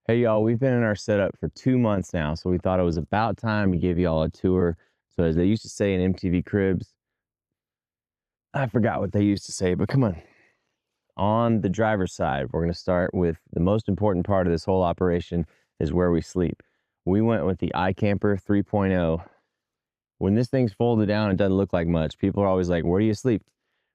Hey y'all, we've been in our setup for 2 months now, so we thought it was about time to give y'all a tour. So as they used to say in MTV Cribs, I forgot what they used to say, but come on. On the driver's side, we're going to start with the most important part of this whole operation is where we sleep. We went with the iCamper 3.0. When this thing's folded down, it doesn't look like much. People are always like, where do you sleep?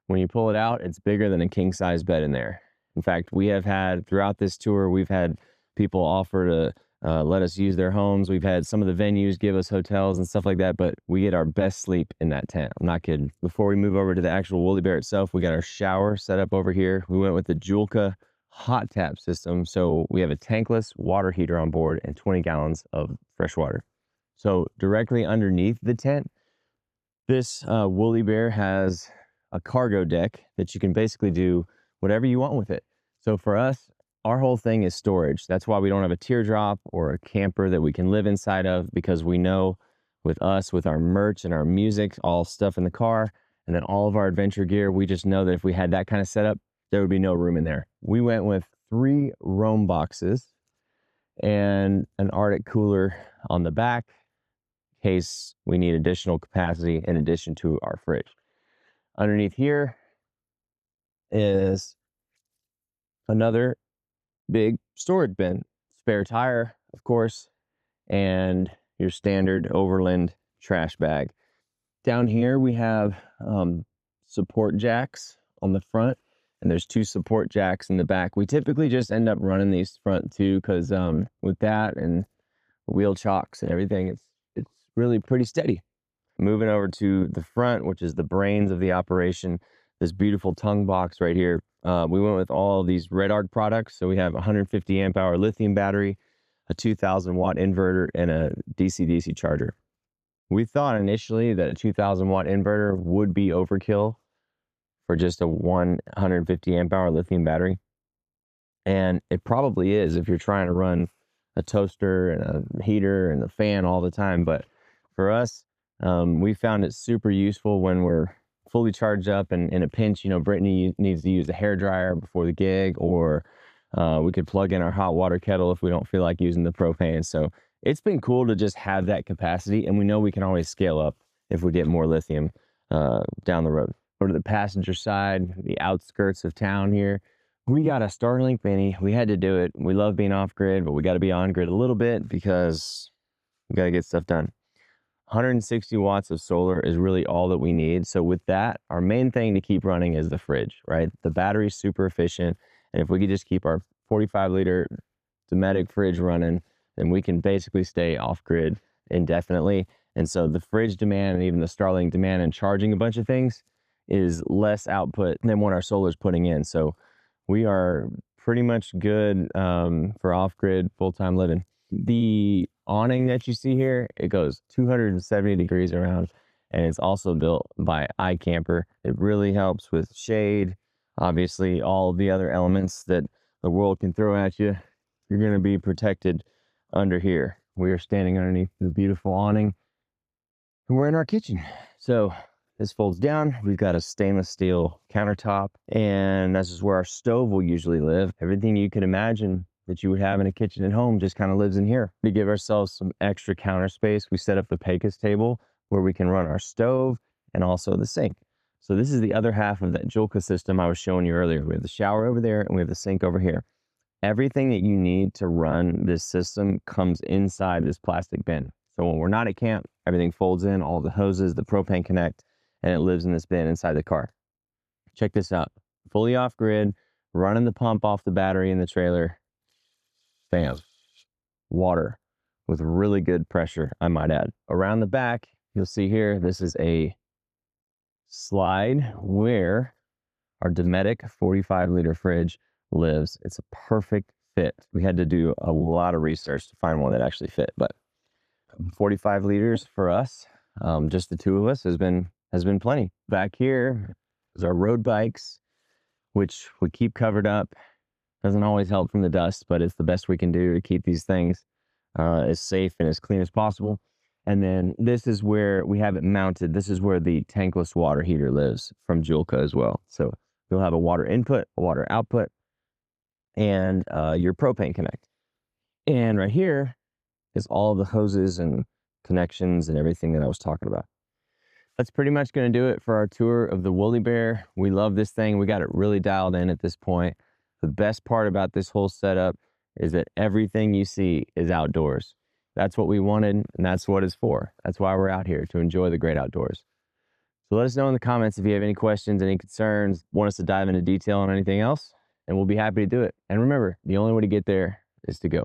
When you pull it out, it's bigger than a king size bed in there. In fact, we have had throughout this tour, we've had people offer to let us use their homes. We've had some of the venues give us hotels and stuff like that, but we get our best sleep in that tent. I'm not kidding. Before we move over to the actual woolly bear itself, we got our shower set up over here. We went with the Julka hot tap system. So we have a tankless water heater on board and 20 gallons of fresh water. So directly underneath the tent, this woolly bear has a cargo deck that you can basically do whatever you want with it. So for us, our whole thing is storage. That's why we don't have a teardrop or a camper that we can live inside of, because we know with us, with our merch and our music, all stuff in the car, and then all of our adventure gear, we just know that if we had that kind of setup, there would be no room in there. We went with 3 roam boxes and an Arctic cooler on the back in case we need additional capacity in addition to our fridge. Underneath here is another big storage bin, spare tire, of course, and your standard Overland trash bag. Down here we have support jacks on the front, and there's 2 support jacks in the back. We typically just end up running these front 2 because with that and wheel chocks and everything, it's really pretty steady. Moving over to the front, which is the brains of the operation, this beautiful tongue box right here. We went with all these Red Arc products. So we have a 150 amp hour lithium battery, a 2000 watt inverter, and a DC-DC charger. We thought initially that a 2000 watt inverter would be overkill for just a 150 amp hour lithium battery. And it probably is if you're trying to run a toaster and a heater and a fan all the time. But for us, we found it super useful when we're fully charged up and in a pinch. You know, Brittany needs to use a hair dryer before the gig, or we could plug in our hot water kettle if we don't feel like using the propane. So it's been cool to just have that capacity, and we know we can always scale up if we get more lithium down the road. Go to the passenger side, the outskirts of town here. We got a Starlink Mini. We had to do it. We love being off grid, but we got to be on grid a little bit because we got to get stuff done. 160 watts of solar is really all that we need. So with that, our main thing to keep running is the fridge, right? The battery's super efficient. And if we could just keep our 45-liter Dometic fridge running, then we can basically stay off grid indefinitely. And so the fridge demand and even the Starlink demand and charging a bunch of things is less output than what our solar's putting in. So we are pretty much good for off-grid full-time living. The awning that you see here, it goes 270 degrees around, and it's also built by iCamper. It really helps with shade. Obviously, all the other elements that the world can throw at you, you're going to be protected under here. We are standing underneath the beautiful awning, and we're in our kitchen. So this folds down. We've got a stainless steel countertop, and this is where our stove will usually live. Everything you could imagine that you would have in a kitchen at home just kind of lives in here. To give ourselves some extra counter space, we set up the Pecos table where we can run our stove and also the sink. So this is the other half of that Julka system I was showing you earlier. We have the shower over there and we have the sink over here. Everything that you need to run this system comes inside this plastic bin. So when we're not at camp, everything folds in, all the hoses, the propane connect, and it lives in this bin inside the car. Check this out. Fully off grid, running the pump off the battery in the trailer. Bam. Water with really good pressure, I might add. Around the back, you'll see here, this is a slide where our Dometic 45-liter fridge lives. It's a perfect fit. We had to do a lot of research to find one that actually fit, but 45 liters for us, just the 2 of us, has been plenty. Back here is our road bikes, which we keep covered up. Doesn't always help from the dust, but it's the best we can do to keep these things as safe and as clean as possible. And then this is where we have it mounted. This is where the tankless water heater lives from Julka as well. So you'll have a water input, a water output, and your propane connect. And right here is all the hoses and connections and everything that I was talking about. That's pretty much going to do it for our tour of the Woolly Bear. We love this thing. We got it really dialed in at this point. The best part about this whole setup is that everything you see is outdoors. That's what we wanted, and that's what it's for. That's why we're out here, to enjoy the great outdoors. So let us know in the comments if you have any questions, any concerns, want us to dive into detail on anything else, and we'll be happy to do it. And remember, the only way to get there is to go.